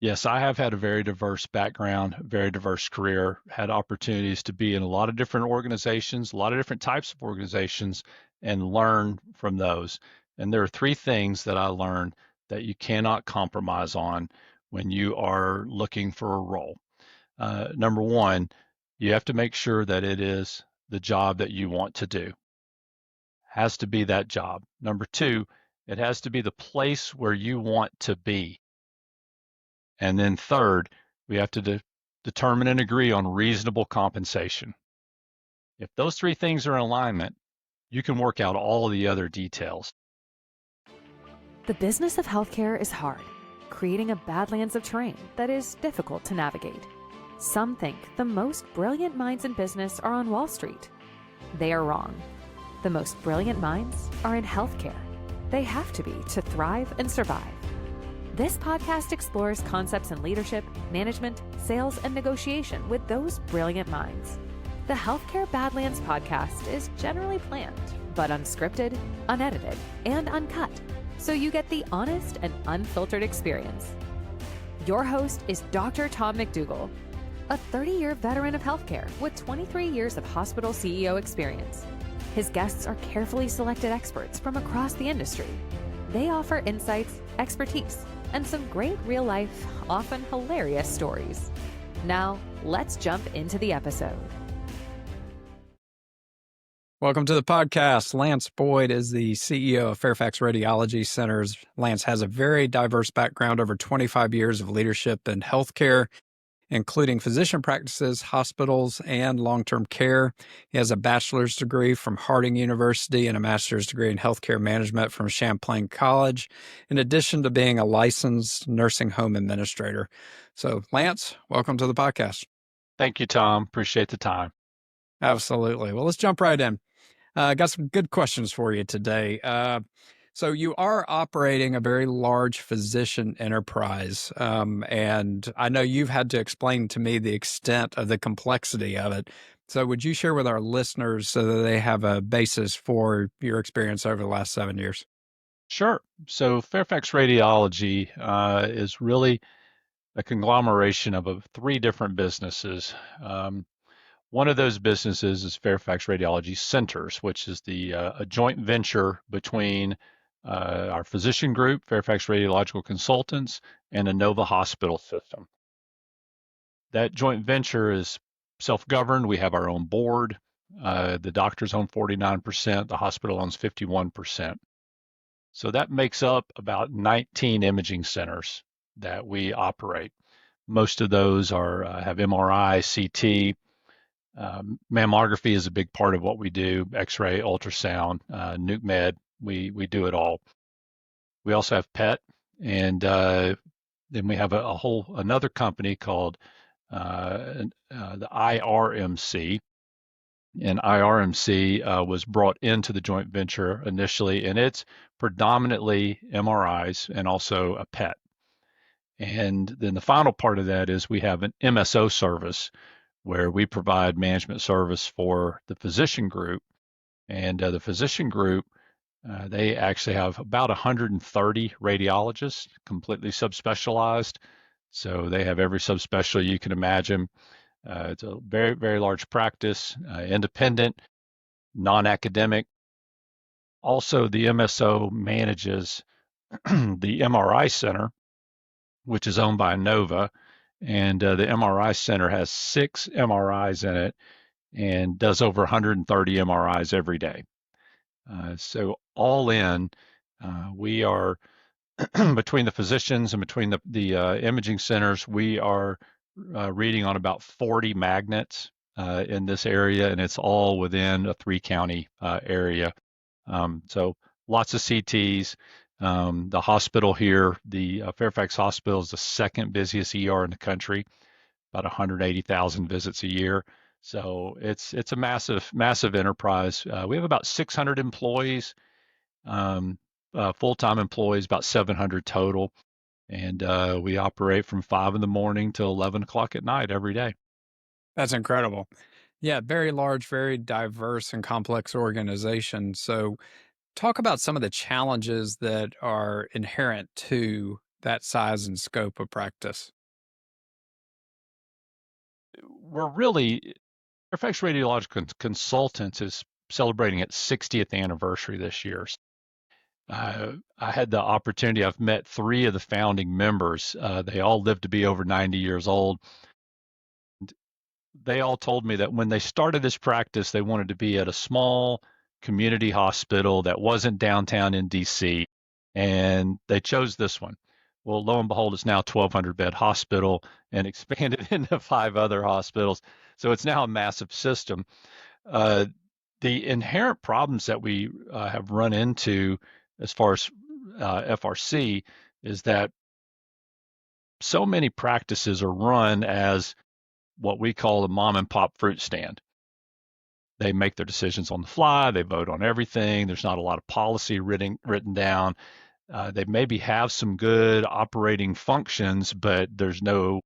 Yes, I have had a very diverse background, very diverse career, had opportunities to be in a lot of different organizations, a lot of different types of organizations, and learn from those. And there are three things that I learned that you cannot compromise on when you are looking for a role. Number one, you have to make sure that it is the job that you want to do. Has to be that job. Number two, it has to be the place where you want to be. And then third, we have to determine and agree on reasonable compensation. If those three things are in alignment, you can work out all of the other details. The business of healthcare is hard, creating a badlands of terrain that is difficult to navigate. Some think the most brilliant minds in business are on Wall Street. They are wrong. The most brilliant minds are in healthcare. They have to be to thrive and survive. This podcast explores concepts in leadership, management, sales, and negotiation with those brilliant minds. The Healthcare Badlands podcast is generally planned, but unscripted, unedited, and uncut, so you get the honest and unfiltered experience. Your host is Dr. Tom McDougall, a 30-year veteran of healthcare with 23 years of hospital CEO experience. His guests are carefully selected experts from across the industry. They offer insights, expertise, and some great real-life, often hilarious stories. Now, let's jump into the episode. Welcome to the podcast. Lance Boyd is the CEO of Fairfax Radiology Centers. Lance has a very diverse background, over 25 years of leadership in healthcare, including physician practices, hospitals, and long-term care. He has a bachelor's degree from Harding University and a master's degree in healthcare management from Champlain College, in addition to being a licensed nursing home administrator. So, Lance, welcome to the podcast. Thank you, Tom. Appreciate the time. Absolutely. Well, let's jump right in. Got some good questions for you today. So you are operating a very large physician enterprise, and I know you've had to explain to me the extent of the complexity of it. So would you share with our listeners so that they have a basis for your experience over the last 7 years? Sure. So Fairfax Radiology is really a conglomeration of three different businesses. One of those businesses is Fairfax Radiology Centers, which is a joint venture between our physician group, Fairfax Radiological Consultants, and Inova Hospital System. That joint venture is self-governed. We have our own board. The doctors own 49%. The hospital owns 51%. So that makes up about 19 imaging centers that we operate. Most of those have MRI, CT. Mammography is a big part of what we do. X-ray, ultrasound, nuke med. We do it all. We also have PET, and then we have another company called the IRMC. And IRMC was brought into the joint venture initially, and it's predominantly MRIs and also a PET. And then the final part of that is we have an MSO service where we provide management service for the physician group. And the physician group, they actually have about 130 radiologists, completely subspecialized. So they have every subspecialty you can imagine. It's a very, very large practice, independent, non-academic. Also, the MSO manages the MRI center, which is owned by Inova. And the MRI center has 6 MRIs in it and does over 130 MRIs every day. So all in, we are between the physicians and between the imaging centers, we are reading on about 40 magnets in this area, and it's all within a 3-county area. So lots of CTs. The hospital here, the Fairfax Hospital, is the second busiest ER in the country, about 180,000 visits a year. So it's a massive enterprise. We have about 600 employees, full-time employees, about 700 total, and we operate from 5 in the morning till 11 o'clock at night every day. That's incredible. Yeah, very large, very diverse and complex organization. So talk about some of the challenges that are inherent to that size and scope of practice? We're really Fairfax Radiological Consultants is celebrating its 60th anniversary this year. I had the opportunity. I've met three of the founding members. They all lived to be over 90 years old. They all told me that when they started this practice, they wanted to be at a small community hospital that wasn't downtown in DC, and they chose this one. Well, lo and behold, it's now a 1,200 bed hospital and expanded into five other hospitals. So it's now a massive system. Uh, the inherent problems that we have run into as far as FRC is that so many practices are run as what we call a mom and pop fruit stand. They make their decisions on the fly. They vote on everything. There's not a lot of policy written down. They maybe have some good operating functions, but there's no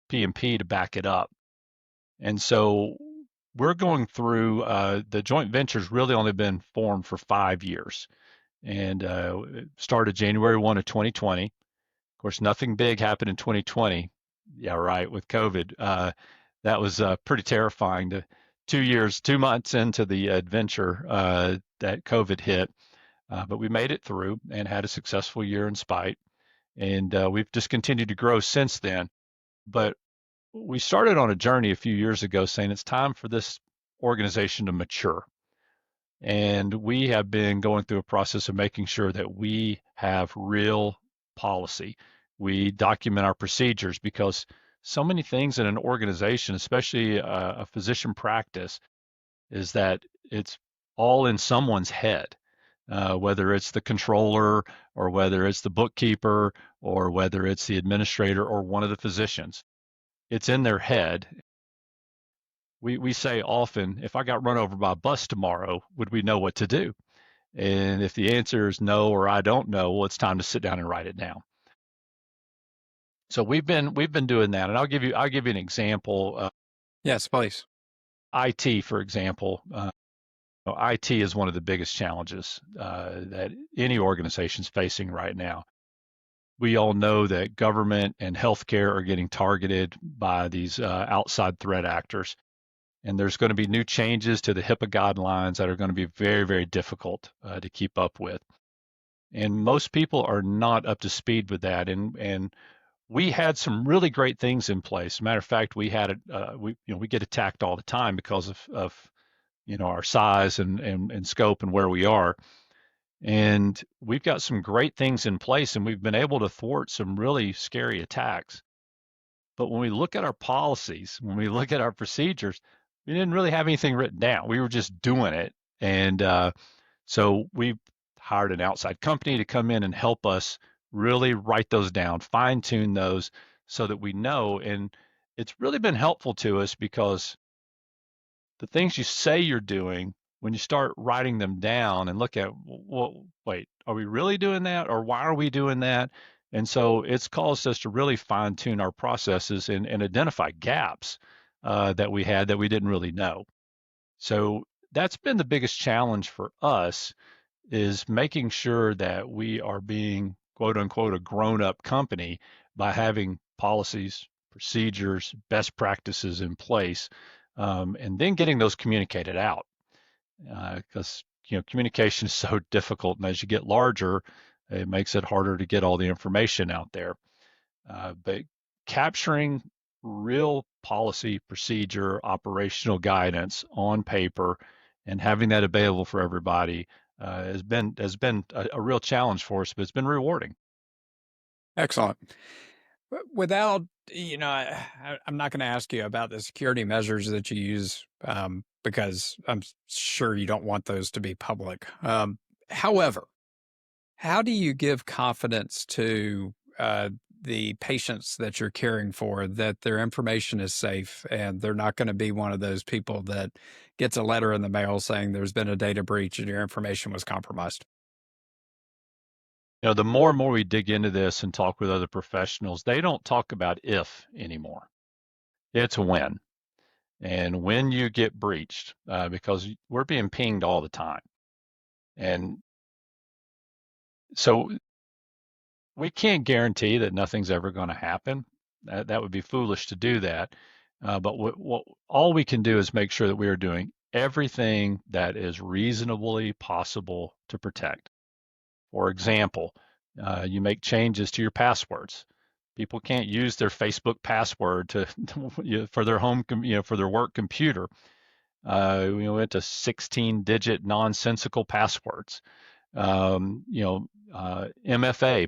P&P to back it up. And so we're going through the joint venture's really only been formed for 5 years, and it started January 1 of 2020. Of course, nothing big happened in 2020. Yeah, right, with COVID. That was pretty terrifying. 2 years, 2 months into the adventure, that COVID hit, but we made it through and had a successful year in spite. And we've just continued to grow since then. But we started on a journey a few years ago saying it's time for this organization to mature. And we have been going through a process of making sure that we have real policy. We document our procedures because so many things in an organization, especially a physician practice, is that it's all in someone's head, whether it's the controller or whether it's the bookkeeper or whether it's the administrator or one of the physicians. It's in their head. We say often, if I got run over by a bus tomorrow, would we know what to do? And if the answer is no or I don't know, well, it's time to sit down and write it down. So we've been doing that, and I'll give you an example. Yes, please. IT, for example, IT is one of the biggest challenges that any organization is facing right now. We all know that government and healthcare are getting targeted by these outside threat actors. And there's going to be new changes to the HIPAA guidelines that are going to be very, very difficult to keep up with. And most people are not up to speed with that. And we had some really great things in place. As a matter of fact, we get attacked all the time because of our size and scope and where we are. And we've got some great things in place, and we've been able to thwart some really scary attacks. But when we look at our policies, when we look at our procedures, we didn't really have anything written down. We were just doing it. And so we hired an outside company to come in and help us really write those down, fine tune those so that we know. And it's really been helpful to us because the things you say you're doing, when you start writing them down and look at, well, wait, are we really doing that? Or why are we doing that? And so it's caused us to really fine tune our processes and identify gaps that we had that we didn't really know. So that's been the biggest challenge for us is making sure that we are being quote unquote a grown up company by having policies, procedures, best practices in place, and then getting those communicated out. Because communication is so difficult, and as you get larger, it makes it harder to get all the information out there. But capturing real policy, procedure, operational guidance on paper, and having that available for everybody has been a real challenge for us, but it's been rewarding. Excellent. Without, I'm not going to ask you about the security measures that you use because I'm sure you don't want those to be public. However, how do you give confidence to the patients that you're caring for that their information is safe and they're not going to be one of those people that gets a letter in the mail saying there's been a data breach and your information was compromised? The more and more we dig into this and talk with other professionals, they don't talk about if anymore. It's when. And when you get breached, because we're being pinged all the time. And so we can't guarantee that nothing's ever going to happen. That would be foolish to do that. But all we can do is make sure that we are doing everything that is reasonably possible to protect. For example, you make changes to your passwords. People can't use their Facebook password to for their for their work computer. We went to 16-digit nonsensical passwords. MFA,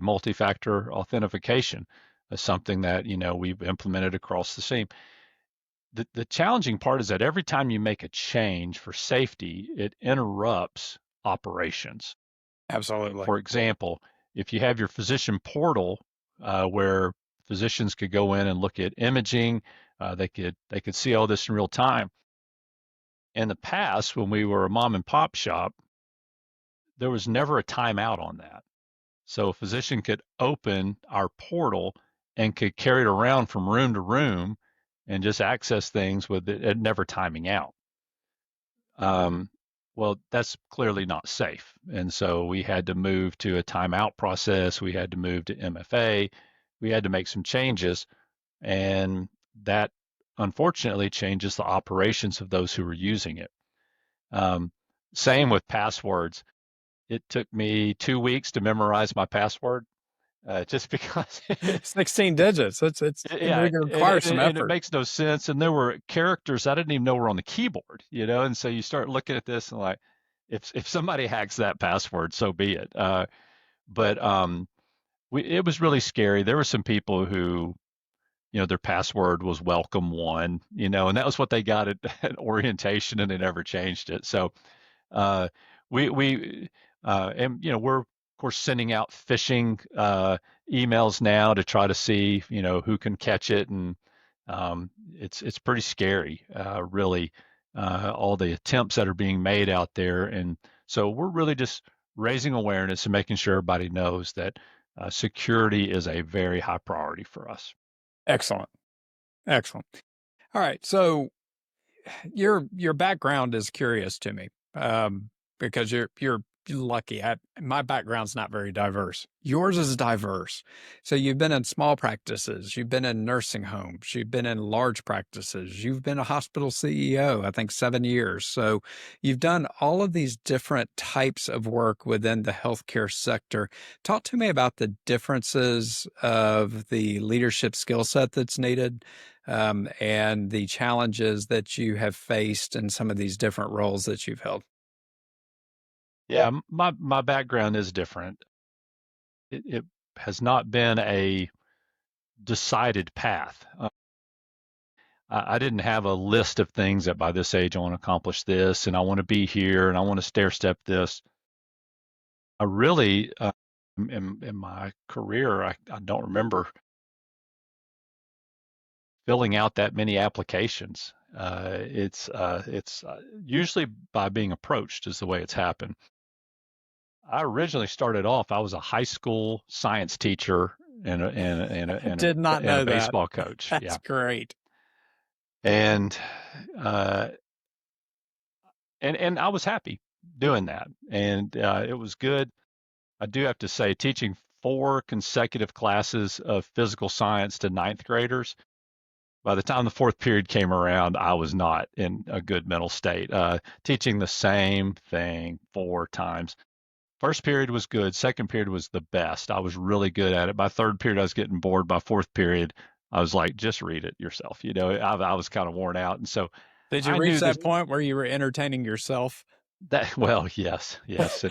multi-factor authentication, is something that we've implemented across the same. The challenging part is that every time you make a change for safety, it interrupts operations. Absolutely. For example, if you have your physician portal where physicians could go in and look at imaging, they could see all this in real time. In the past, when we were a mom and pop shop, there was never a timeout on that. So a physician could open our portal and could carry it around from room to room and just access things with it never timing out. Well, that's clearly not safe. And so we had to move to a timeout process. We had to move to MFA. We had to make some changes. And that unfortunately changes the operations of those who were using it. Same with passwords. It took me 2 weeks to memorize my password, just because 16 digits. It's yeah, going to require some and it effort. makes no sense. And there were characters I didn't even know were on the keyboard, and so you start looking at this and like, if somebody hacks that password, so be it. But it was really scary. There were some people who, their password was welcome one, and that was what they got at orientation, and they never changed it. So uh, we and we're of course sending out phishing emails now to try to see who can catch it, and it's pretty scary, really, all the attempts that are being made out there. And so we're really just raising awareness and making sure everybody knows that security is a very high priority for us. Excellent. Excellent. All right. So your background is curious to me, because you're lucky. My background's not very diverse. Yours is diverse. So you've been in small practices, you've been in nursing homes, you've been in large practices, you've been a hospital CEO, I think 7 years. So you've done all of these different types of work within the healthcare sector. Talk to me about the differences of the leadership skill set that's needed, and the challenges that you have faced in some of these different roles that you've held. Yeah, my background is different. It has not been a decided path. I didn't have a list of things that by this age I want to accomplish this, and I want to be here, and I want to stair step this. I really, in my career, I don't remember filling out that many applications. It's usually by being approached is the way it's happened. I originally started off, I was a high school science teacher I did not and a know that. baseball coach. That's Yeah. great. And uh, and I was happy doing that, and it was good. I do have to say, teaching 4 consecutive classes of physical science to ninth graders. By the time the fourth period came around, I was not in a good mental state. Teaching the same thing 4 times. First period was good. Second period was the best. I was really good at it. By third period, I was getting bored. By fourth period, I was like, just read it yourself. I was kind of worn out. And so Did you I reach knew this, that point where you were entertaining yourself? well, yes, yes.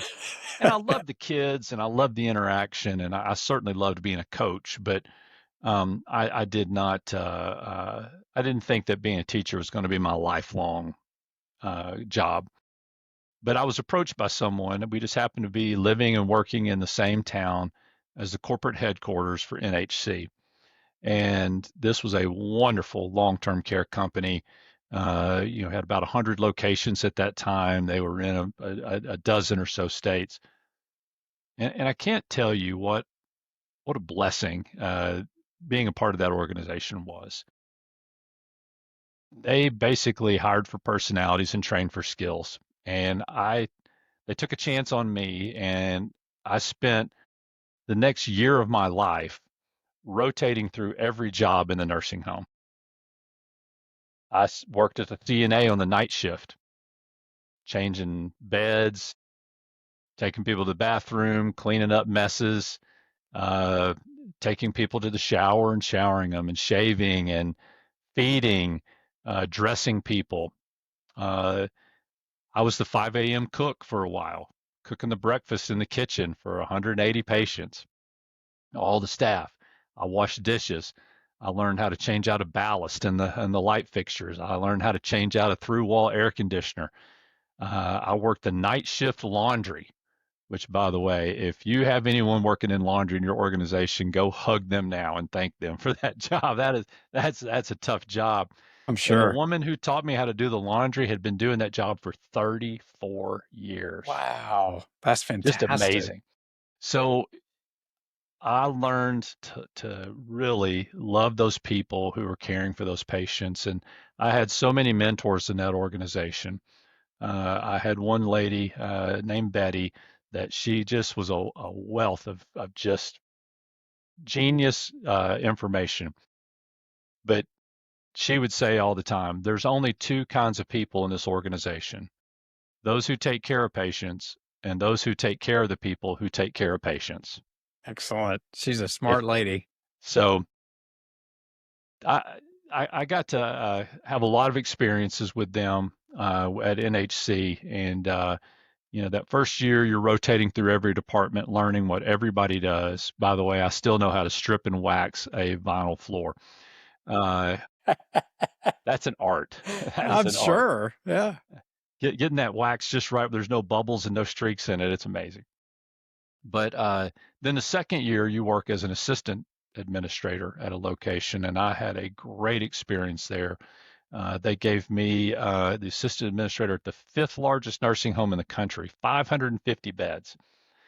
And I loved the kids and I loved the interaction. And I certainly loved being a coach, but I did not, I didn't think that being a teacher was going to be my lifelong job. But I was approached by someone, and we just happened to be living and working in the same town as the corporate headquarters for NHC. And this was a wonderful long-term care company. Had about 100 locations at that time. They were in a dozen or so states. And I can't tell you what a blessing being a part of that organization was. They basically hired for personalities and trained for skills. And they took a chance on me, and I spent the next year of my life rotating through every job in the nursing home. I worked as a CNA on the night shift, changing beds, taking people to the bathroom, cleaning up messes, uh, taking people to the shower and showering them, and shaving and feeding, dressing people. Uh, I was the 5 a.m. cook for a while, cooking the breakfast in the kitchen for 180 patients, all the staff. I washed dishes. I learned how to change out a ballast in the light fixtures. I learned how to change out a through wall air conditioner. I worked the night shift laundry, which, by the way, if you have anyone working in laundry in your organization, go hug them now and thank them for that job. That's a tough job. I'm And the sure. woman who taught me how to do the laundry had been doing that job for 34 years. Wow, that's Just fantastic. amazing. So I learned to really love those people who were caring for those patients. And I had so many mentors in that organization. I had one lady named Betty that she just was a wealth of just genius information. But she would say all the time, there's only two kinds of people in this organization: those who take care of patients and those who take care of the people who take care of patients. Excellent. She's a If smart lady. so, I I got to have a lot of experiences with them at NHC, and that first year you're rotating through every department, learning what everybody does. By the way, I still know how to strip and wax a vinyl floor. Uh, that's an art. That is I'm an art. sure. Yeah. Getting that wax just right, there's no bubbles and no streaks in it. It's amazing. But then the second year, you work as an assistant administrator at a location, and I had a great experience there. They gave me the assistant administrator at the fifth largest nursing home in the country, 550 beds,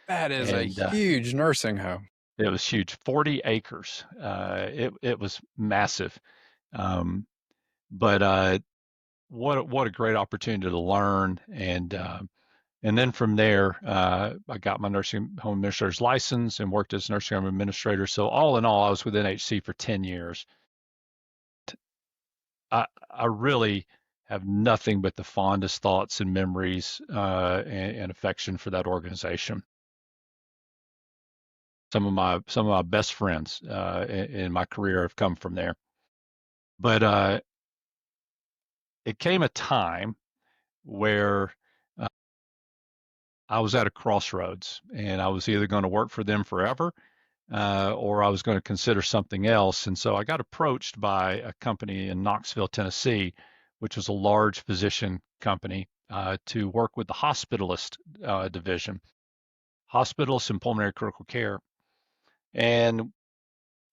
That is a and huge nursing home. it was huge, 40 acres. It was massive, um, but what a great opportunity to learn. And then from there, I got my nursing home administrator's license and worked as nursing home administrator. So all in all, I was with NHC for 10 years. I really have nothing but the fondest thoughts and memories and affection for that organization. Some of my best friends in my career have come from there. But it came a time where I was at a crossroads, and I was either going to work for them forever or I was going to consider something else. And so I got approached by a company in Knoxville, Tennessee, which was a large physician company, to work with the hospitalist division, hospitalists and pulmonary critical care. And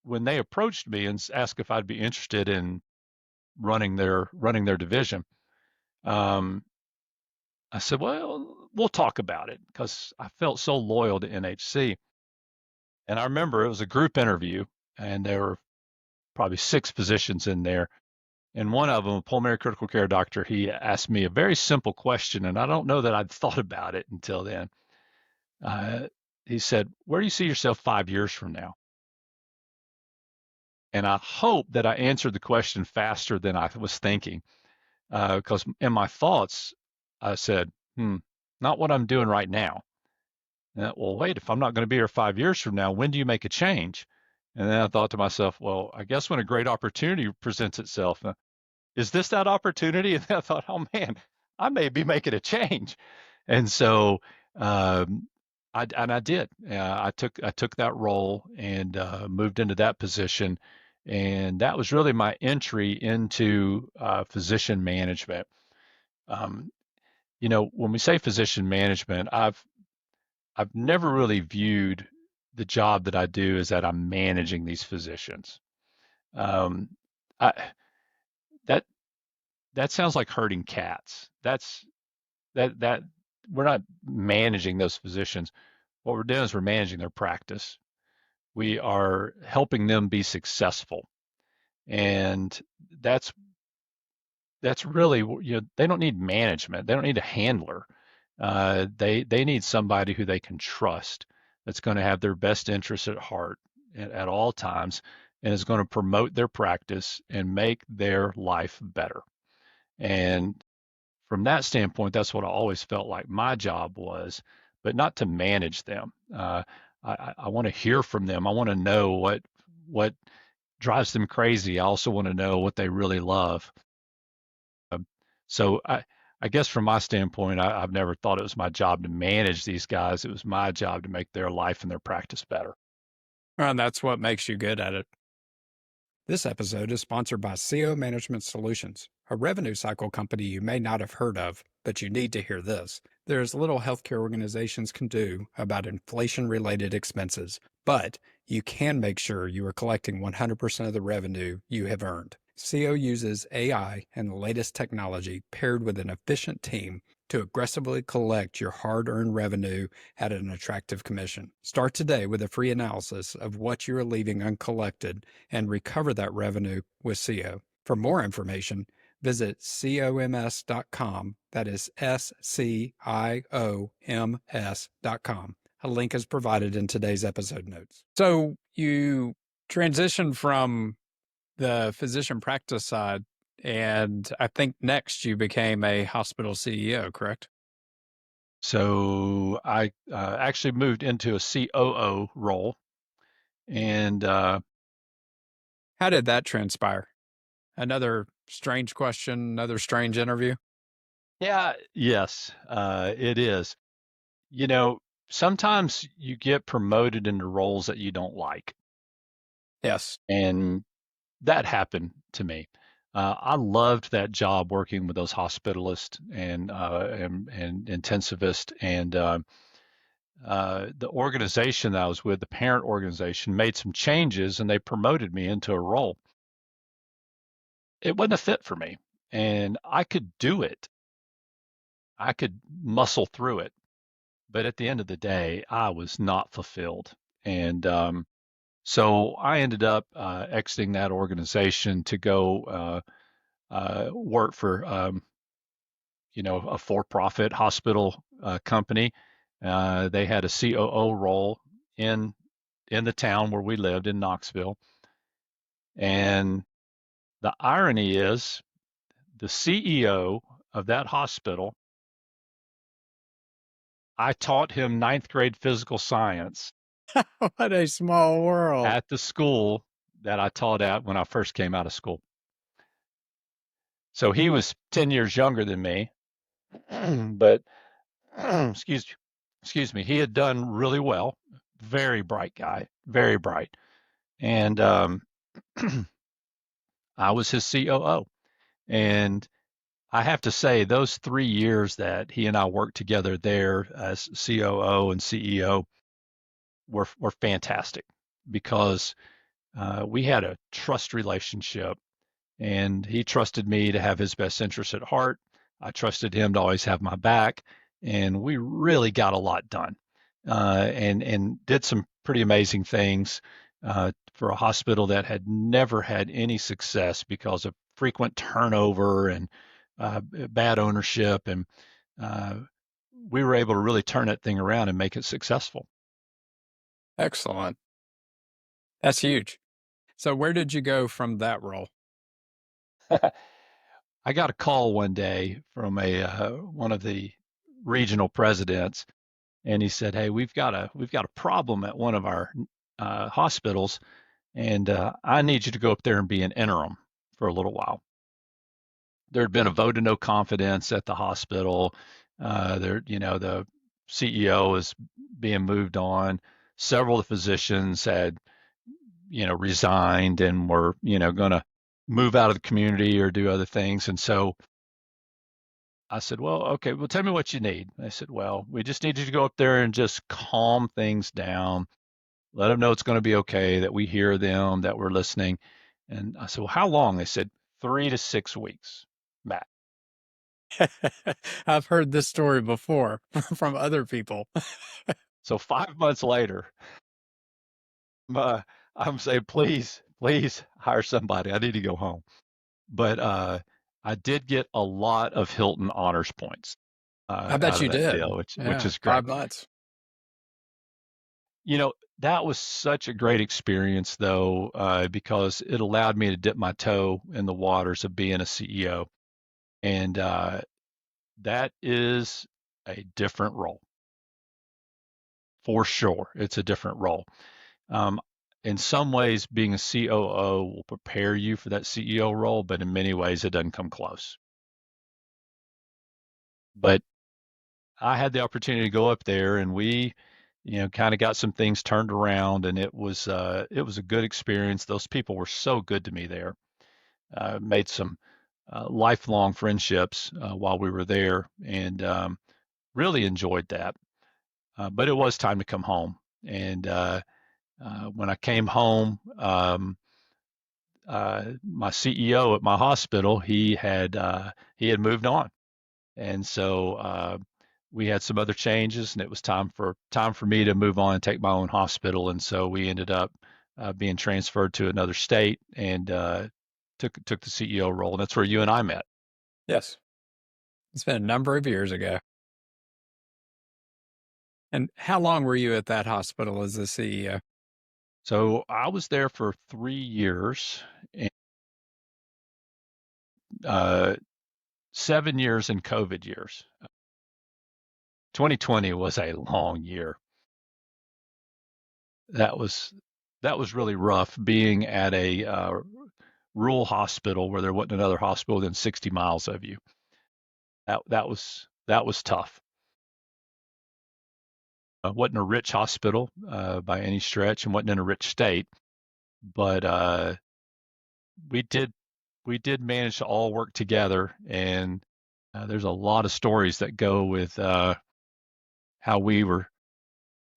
when they approached me and asked if I'd be interested in running their division, um, I said, "Well, we'll talk about it," because I felt so loyal to NHC. And I remember it was a group interview, and there were probably six physicians in there. And one of them, a pulmonary critical care doctor, he asked me a very simple question, and I don't know that I'd thought about it until then. Uh, he said, "Where do you see yourself 5 years from now?" And I hope that I answered the question faster than I was thinking, because in my thoughts, I said, not what I'm doing right now. Well, wait, if I'm not going to be here 5 years from now, when do you make a change? And then I thought to myself, well, I guess when a great opportunity presents itself. Is this that opportunity? And I thought, oh man, I may be making a change. And so um, I did. I took that role and moved into that position, and that was really my entry into physician management. Um, when we say physician management, I've never really viewed the job that I do as that I'm managing these physicians. Um, I, that that sounds like herding cats. That we're not managing those physicians. What we're doing is we're managing their practice. We are helping them be successful, and that's that's really they don't need management. They don't need a handler. They need somebody who they can trust. that's going to have their best interests at heart at all times and is going to promote their practice and make their life better. And from that standpoint, that's what I always felt like my job was, but not to manage them. I want to hear from them. I want to know what drives them crazy. I also want to know what they really love. Um, so I guess from my standpoint, I've never thought it was my job to manage these guys. It was my job to make their life and their practice better. And that's what makes you good at it. This episode is sponsored by CO Management Solutions, a revenue cycle company you may not have heard of, but you need to hear this. There is little healthcare organizations can do about inflation-related expenses, but you can make sure you are collecting 100% of the revenue you have earned. CO uses AI and the latest technology paired with an efficient team to aggressively collect your hard-earned revenue at an attractive commission. Start today with a free analysis of what you are leaving uncollected and recover that revenue with CO. For more information, visit coms.com. That is SCIOMS.com. A link is provided in today's episode notes. So you transitioned from the physician practice side, and I think next you became a hospital CEO, correct? So I actually moved into a COO role, and How did that transpire? Another strange question, another strange interview. yeah, yes, it is. You know, sometimes you get promoted into roles that you don't like, Yes. and that happened to me. I loved that job working with those hospitalists and intensivists, and the organization that I was with, the parent organization, made some changes, and they promoted me into a role. It wasn't a fit for me, and I could do it. I could muscle through it, but at the end of the day, I was not fulfilled. And so I ended up exiting that organization to go work for, a for-profit hospital company. They had a COO role in in the town where we lived in Knoxville. And the irony is, the CEO of that hospital, I taught him ninth grade physical science What a small world. at the school that I taught at when I first came out of school. So he was 10 years younger than me, but excuse excuse me, he had done really well. Very bright guy, very bright. And I was his COO. And I have to say, those 3 years that he and I worked together there as COO and CEO were fantastic because we had a trust relationship, and he trusted me to have his best interests at heart. I trusted him to always have my back, and we really got a lot done, and did some pretty amazing things for a hospital that had never had any success because of frequent turnover and bad ownership, and uh, we were able to really turn that thing around and make it successful. Excellent. That's huge. So where did you go from that role? I got a call one day from a one of the regional presidents, and he said, "Hey, we've got a problem at one of our hospitals, and I need you to go up there and be an interim for a little while." There had been a vote of no confidence at the hospital. The CEO is being moved on. Several of the physicians had, resigned and were, going to move out of the community or do other things. And so I said, well, okay, well, tell me what you need. They said, well, we just need you to go up there and just calm things down, let them know it's going to be okay, that we hear them, that we're listening. And I said, well, how long? They said, 3 to 6 weeks, Matt. I've heard this story before from other people. So 5 months later, uh, I'm saying, please, please hire somebody. I need to go home. But I did get a lot of Hilton honors points I bet out of you that did. deal, which Yeah, is great. 5 months. You know, that was such a great experience, though, because it allowed me to dip my toe in the waters of being a CEO. And that is a different role for sure. It's a different role. Um, in some ways, being a COO will prepare you for that CEO role, but in many ways, it doesn't come close. But I had the opportunity to go up there, and we, kind of got some things turned around, and it was a good experience. Those people were so good to me there. Made some lifelong friendships while we were there, and really enjoyed that. But it was time to come home, and when I came home, my CEO at my hospital, he had moved on, and so we had some other changes, and it was time for me to move on and take my own hospital, and so we ended up being transferred to another state and took the CEO role, and that's where you and I met. Yes. It's been a number of years ago. And how long were you at that hospital as the CEO? So I was there for 3 years, and 7 years in COVID years. 2020 was a long year. That was really rough being at a rural hospital where there wasn't another hospital within 60 miles of you. That was tough. Wasn't a rich hospital by any stretch, and wasn't in a rich state, but we did we did manage to all work together, and there's a lot of stories that go with how we were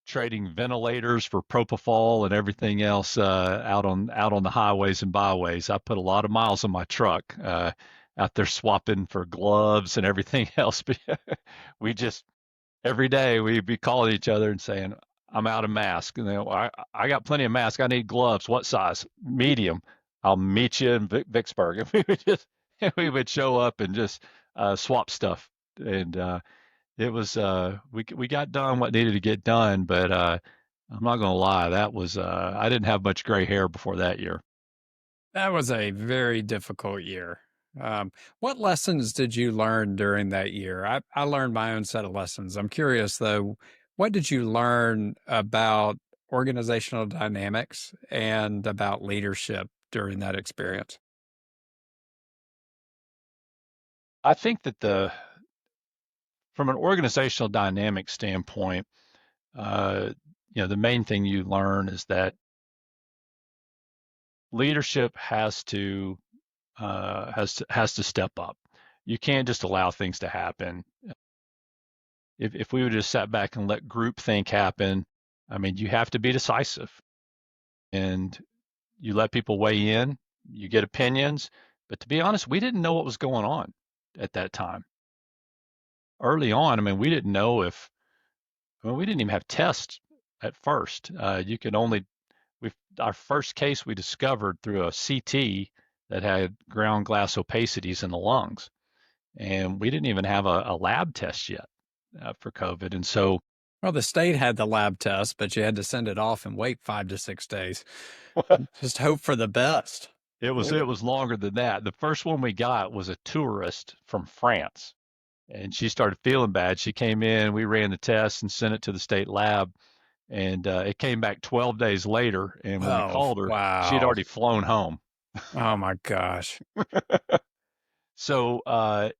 trading ventilators for propofol and everything else out on the highways and byways. I put a lot of miles on my truck out there swapping for gloves and everything else. We just every day we'd be calling each other and saying, "I'm out of mask." And then I got plenty of masks. I need gloves. What size? Medium. I'll meet you in Vicksburg. And we would show up and just swap stuff. And it was we got done what needed to get done, but I'm not gonna lie, that was I didn't have much gray hair before that year. That was a very difficult year. What lessons did you learn during that year? I learned my own set of lessons. I'm curious though, what did you learn about organizational dynamics and about leadership during that experience? I think that the from an organizational dynamic standpoint, uh, the main thing you learn is that leadership has to step up. You can't just allow things to happen. If we would just sat back and let groupthink happen, I mean, you have to be decisive, and you let people weigh in, you get opinions. But to be honest, we didn't know what was going on at that time. Early on, I mean, we didn't know we didn't even have tests at first. You could only, our first case we discovered through a CT that had ground glass opacities in the lungs. And we didn't even have a lab test yet for COVID. And so Well, the state had the lab test, but you had to send it off and wait 5 to 6 days. Just hope for the best. it was longer than that. The first one we got was a tourist from France, and she started feeling bad. She came in, we ran the test and sent it to the state lab, and it came back 12 days later. And when we Oh, called her, she had wow. already flown home. Oh my gosh. So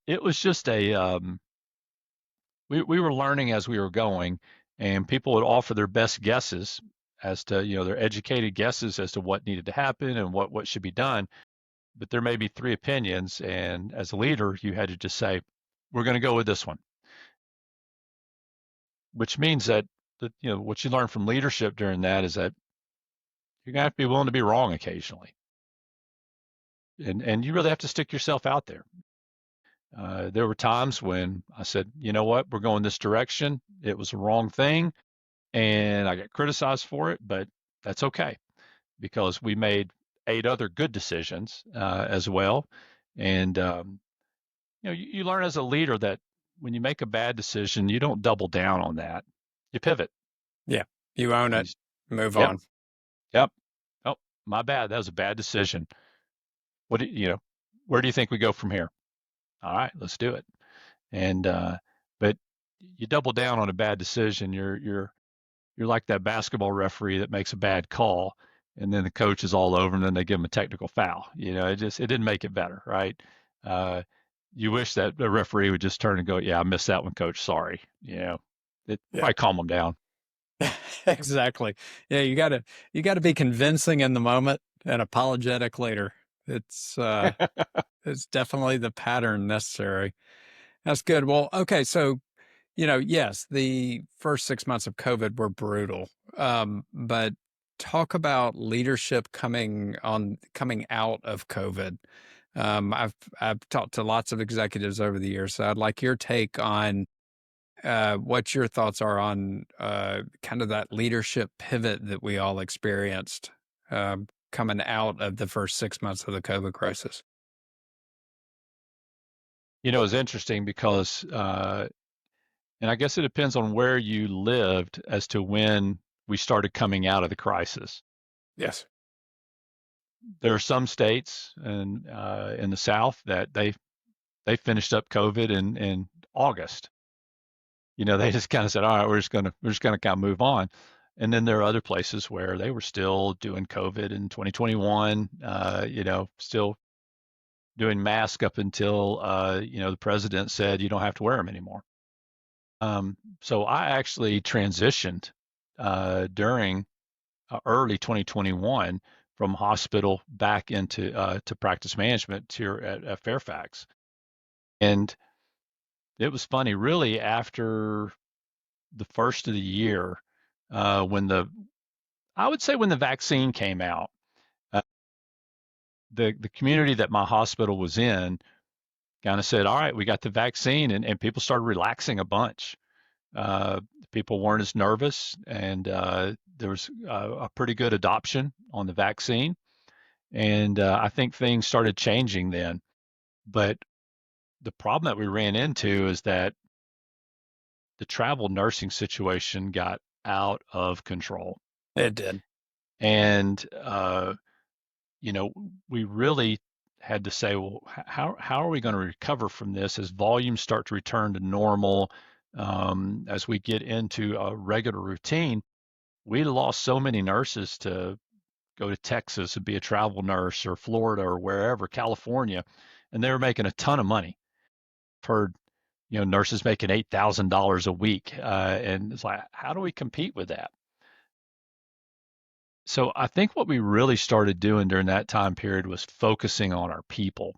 it was just we were learning as we were going, and people would offer their best guesses as to, their educated guesses as to what needed to happen and what should be done. But there may be three opinions, and as a leader, you had to just say, "We're going to go with this one," which means that what you learn from leadership during that is that you're going to have to be willing to be wrong occasionally, and you really have to stick yourself out there. There were times when I said, "You know what? We're going this direction. It was the wrong thing, and I got criticized for it, but that's okay because we made 8 other good decisions as well." And you learn as a leader that when you make a bad decision, you don't double down on that. You pivot. Yeah. You own You it. s- Move Yep, on. yep. Oh, my bad. That was a bad decision. Where do you think we go from here? All right, let's do it. And but you double down on a bad decision. You're like that basketball referee that makes a bad call, and then the coach is all over, and then they give him a technical foul. It didn't make it better, right? Uh, you wish that the referee would just turn and go, "Yeah, I missed that one, coach. Sorry." It Yeah. probably calm them down. Exactly. Yeah, you gotta be convincing in the moment and apologetic later. It's definitely the pattern necessary. That's good. Well, okay, so yes, the first 6 months of COVID were brutal. But talk about leadership coming out of COVID. I've talked to lots of executives over the years, so I'd like your take on what your thoughts are on kind of that leadership pivot that we all experienced coming out of the first 6 months of the COVID crisis. It's interesting because, and I guess it depends on where you lived as to when we started coming out of the crisis. Yes. There are some states in the South that they finished up COVID in August. They just kind of said, all right, we're just gonna kind of move on. And then there are other places where they were still doing COVID in 2021, still doing masks up until the president said you don't have to wear them anymore. So I actually transitioned during early 2021 from hospital back into to practice management here at Fairfax. And it was funny, really, after the first of the year, when I would say when the vaccine came out, uh, the community that my hospital was in kind of said, all right, we got the vaccine, and people started relaxing a bunch. Uh, People weren't as nervous, and there was a pretty good adoption on the vaccine. And I think things started changing then. But the problem that we ran into is that the travel nursing situation got out of control. It did. And, you know, we really had to say, well, how are we going to recover from this as volumes start to return to normal, as we get into a regular routine? We lost so many nurses to go to Texas and be a travel nurse, or Florida, or wherever, California, and they were making a ton of money. I've heard, nurses making $8,000 a week, and it's like, how do we compete with that? So I think what we really started doing during that time period was focusing on our people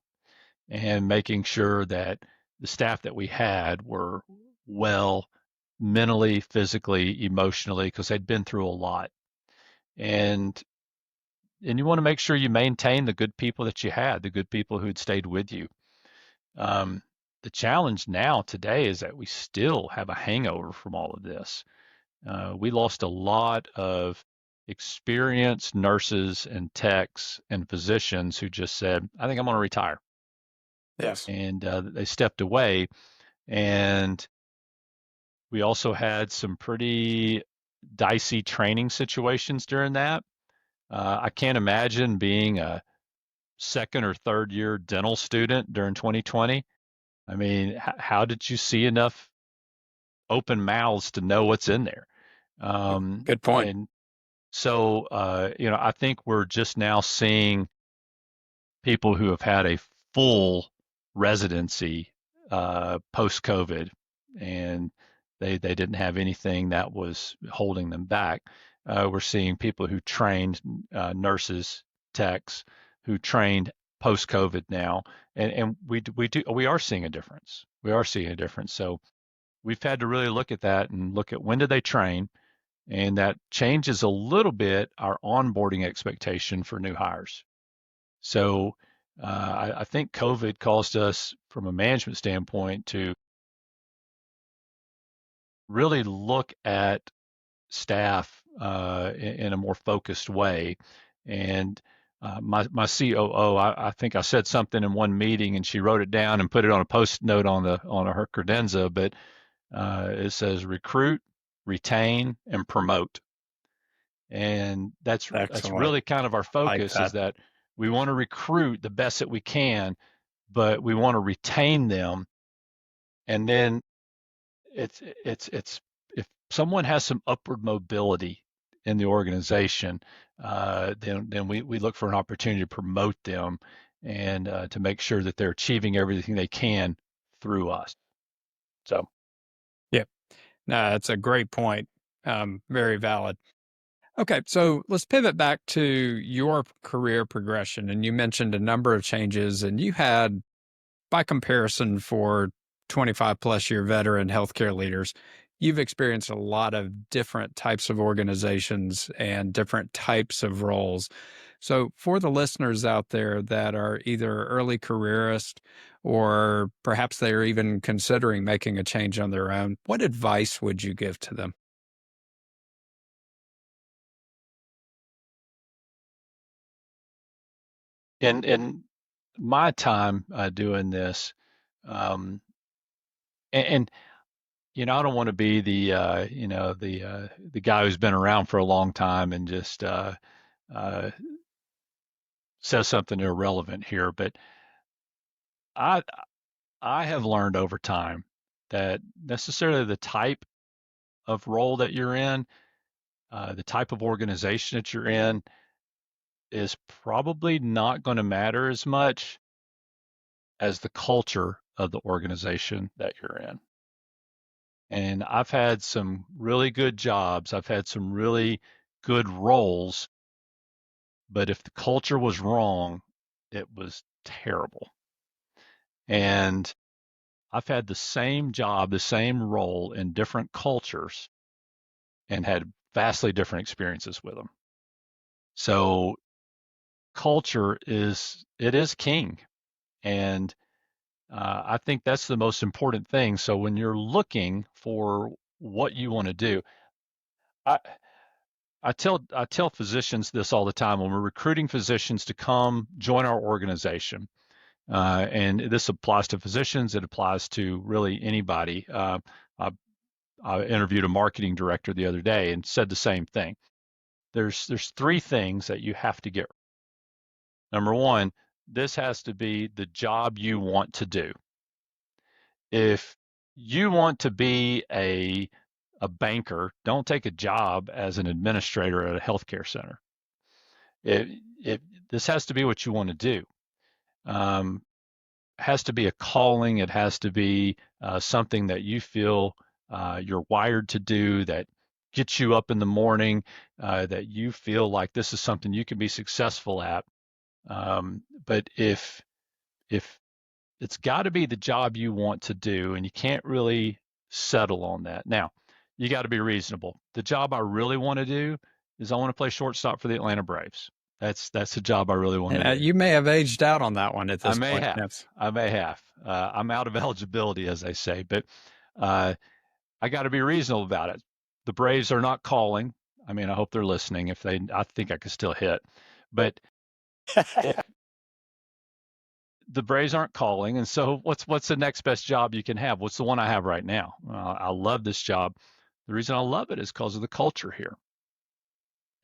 and making sure that the staff that we had were well mentally, physically, emotionally, because they'd been through a lot. And you want to make sure you maintain the good people that you had, the good people who had stayed with you. Um, the challenge now today is that we still have a hangover from all of this. We lost a lot of experienced nurses and techs and physicians who just said, I think I'm going to retire. Yes. And they stepped away. And we also had some pretty dicey training situations during that. I can't imagine being a second or third year dental student during 2020. I mean, how did you see enough open mouths to know what's in there? Good point. And so, I think we're just now seeing people who have had a full residency post COVID, and they didn't have anything that was holding them back. We're seeing people who trained nurses, techs, who trained post COVID now, and we are seeing a difference. We are seeing a difference. So we've had to really look at that and look at when did they train, and that changes a little bit our onboarding expectation for new hires. So I think COVID caused us, from a management standpoint, to really look at staff in a more focused way. And my COO, I think I said something in one meeting, and she wrote it down and put it on a post note on her credenza. But it says recruit, retain, and promote. And that's Excellent. really kind of our Like focus, is that. that we want to recruit the best that we can, but we want to retain them. And then it's if someone has some upward mobility in the organization, then we look for an opportunity to promote them, and to make sure that they're achieving everything they can through us. So Yeah. No, that's a great point. Very valid. Okay, so let's pivot back to your career progression. And you mentioned a number of changes, and you had, by comparison, for 25 plus year veteran healthcare leaders, you've experienced a lot of different types of organizations and different types of roles. So, for the listeners out there that are either early careerists or perhaps they're even considering making a change on their own, what advice would you give to them? in my time doing this, um, and I don't want to be the guy who's been around for a long time and just uh, says something irrelevant here, but I I have learned over time that necessarily the type of role that you're in, the type of organization that you're in, is probably not going to matter as much as the culture of the organization that you're in. And I've had some really good jobs. I've had some really good roles, but if the culture was wrong, it was terrible. And I've had the same job, the same role in different cultures, and had vastly different experiences with them. So culture is king, and I think that's the most important thing. So when you're looking for what you want to do, I I tell physicians this all the time when we're recruiting physicians to come join our organization. And this applies to physicians. It applies to really anybody. I, I interviewed a marketing director the other day and said the same thing. There's three things that you have to get. Number one, this has to be the job you want to do. If you want to be a banker, don't take a job as an administrator at a healthcare center. It, it this has to be what you want to do. Um, has to be a calling. It has to be something that you feel you're wired to do, that gets you up in the morning, that you feel like this is something you can be successful at. But if it's got to be the job you want to do, and you can't really settle on that. Now, you got to be reasonable. The job I really want to do is I want to play shortstop for the Atlanta Braves. That's the job I really want And to do. you may have aged out on that one at I this may point. have. Yes. I may have. I'm out of eligibility, as they say, but uh, I got to be reasonable about it. The Braves are not calling. I mean, I hope they're listening. If they, I think I could still hit, but if the Braves aren't calling, and so what's the next best job you can have? What's the one I have right now? I love this job. The reason I love it is because of the culture here,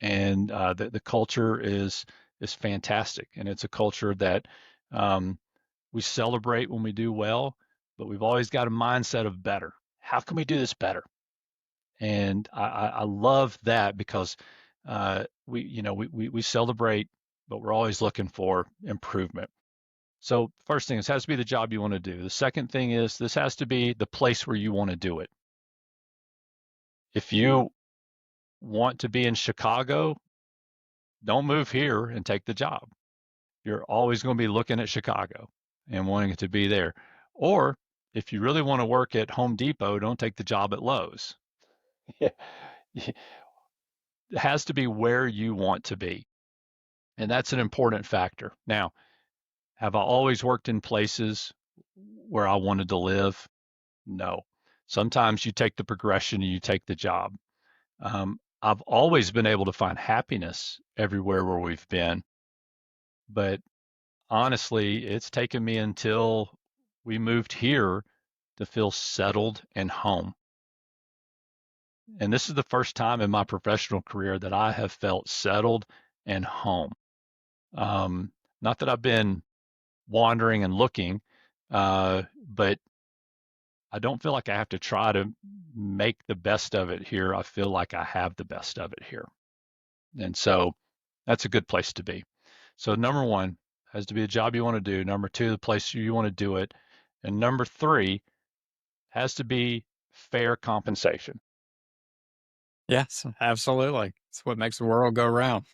and the culture is fantastic, and it's a culture that um, we celebrate when we do well, but we've always got a mindset of better. How can we do this better? And I love that because we celebrate, but we're always looking for improvement. So first thing, this has to be the job you want to do. The second thing is this has to be the place where you want to do it. If you want to be in Chicago, don't move here and take the job. You're always going to be looking at Chicago and wanting it to be there. Or if you really want to work at Home Depot, don't take the job at Lowe's. Yeah. It has to be where you want to be. And that's an important factor. Now, have I always worked in places where I wanted to live? No. Sometimes you take the progression and you take the job. I've always been able to find happiness everywhere where we've been, but honestly, it's taken me until we moved here to feel settled and home. And this is the first time in my professional career that I have felt settled and home. Not that I've been wandering and looking, but I don't feel like I have to try to make the best of it here. I feel like I have the best of it here. And so that's a good place to be. So number one has to be a job you want to do. Number two, the place you want to do it. And number three has to be fair compensation. Yes, absolutely. It's what makes the world go round.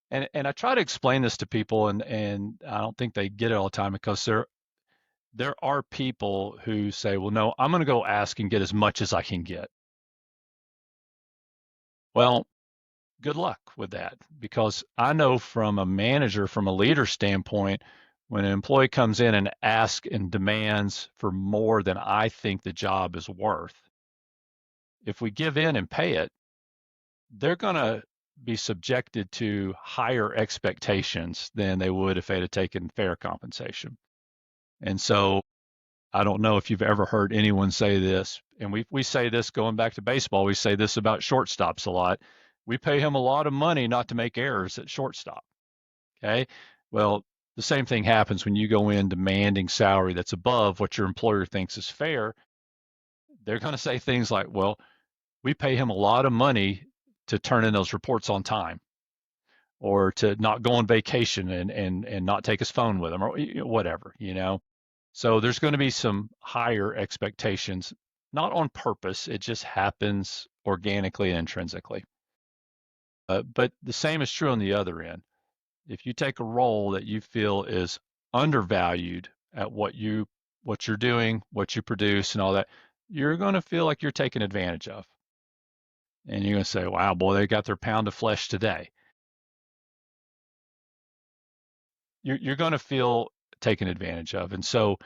And I try to explain this to people, and I don't think they get it all the time, because there are people who say, well, no, I'm going to go ask and get as much as I can get. Well, good luck with that, because I know from a manager, from a leader standpoint, when an employee comes in and asks and demands for more than I think the job is worth, if we give in and pay it, they're going to be subjected to higher expectations than they would if they'd have taken fair compensation. And so I don't know if you've ever heard anyone say this, and we say this going back to baseball. We say this about shortstops a lot. We pay him a lot of money not to make errors at shortstop. Okay. Well, the same thing happens when you go in demanding salary that's above what your employer thinks is fair. They're going to say things like, well, we pay him a lot of money to turn in those reports on time, or to not go on vacation and not take his phone with him, or whatever, you know. So there's going to be some higher expectations, not on purpose. It just happens organically and intrinsically. But the same is true on the other end. If you take a role that you feel is undervalued at what you're doing, what you produce, and all that, you're going to feel like you're taken advantage of. And you're going to say, wow, boy, they got their pound of flesh today. You're going to feel taken advantage of. And so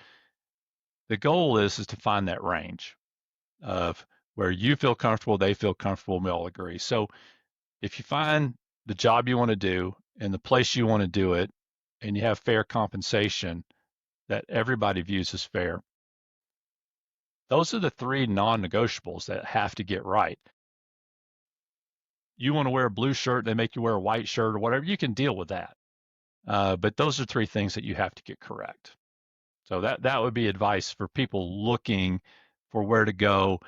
the goal is to find that range of where you feel comfortable, they feel comfortable, and we all agree. So if you find the job you want to do and the place you want to do it, and you have fair compensation that everybody views as fair, those are the three non-negotiables that have to get right. You want to wear a blue shirt, they make you wear a white shirt or whatever, you can deal with that. But those are three things that you have to get correct. So that would be advice for people looking for where to go,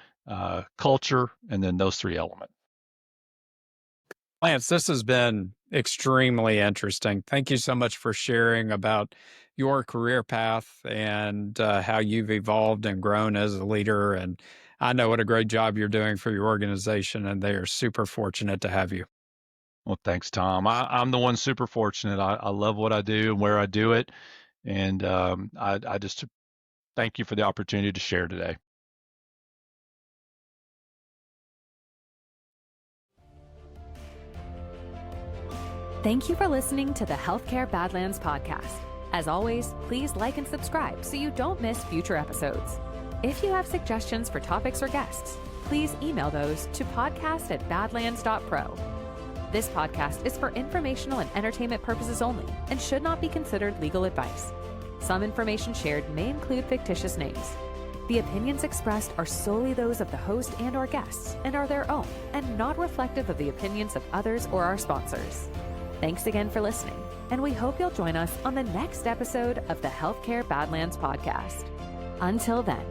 culture, and then those three elements. Lance, this has been extremely interesting. Thank you so much for sharing about your career path and how you've evolved and grown as a leader. And I know what a great job you're doing for your organization, and they are super fortunate to have you. Well, thanks, Tom. I'm the one super fortunate. I love what I do and where I do it. And I just thank you for the opportunity to share today. Thank you for listening to the Healthcare Badlands podcast. As always, please like and subscribe so you don't miss future episodes. If you have suggestions for topics or guests, please email those to podcast@badlands.pro. This podcast is for informational and entertainment purposes only and should not be considered legal advice. Some information shared may include fictitious names. The opinions expressed are solely those of the host and/or guests and are their own and not reflective of the opinions of others or our sponsors. Thanks again for listening, and we hope you'll join us on the next episode of the Healthcare Badlands podcast. Until then,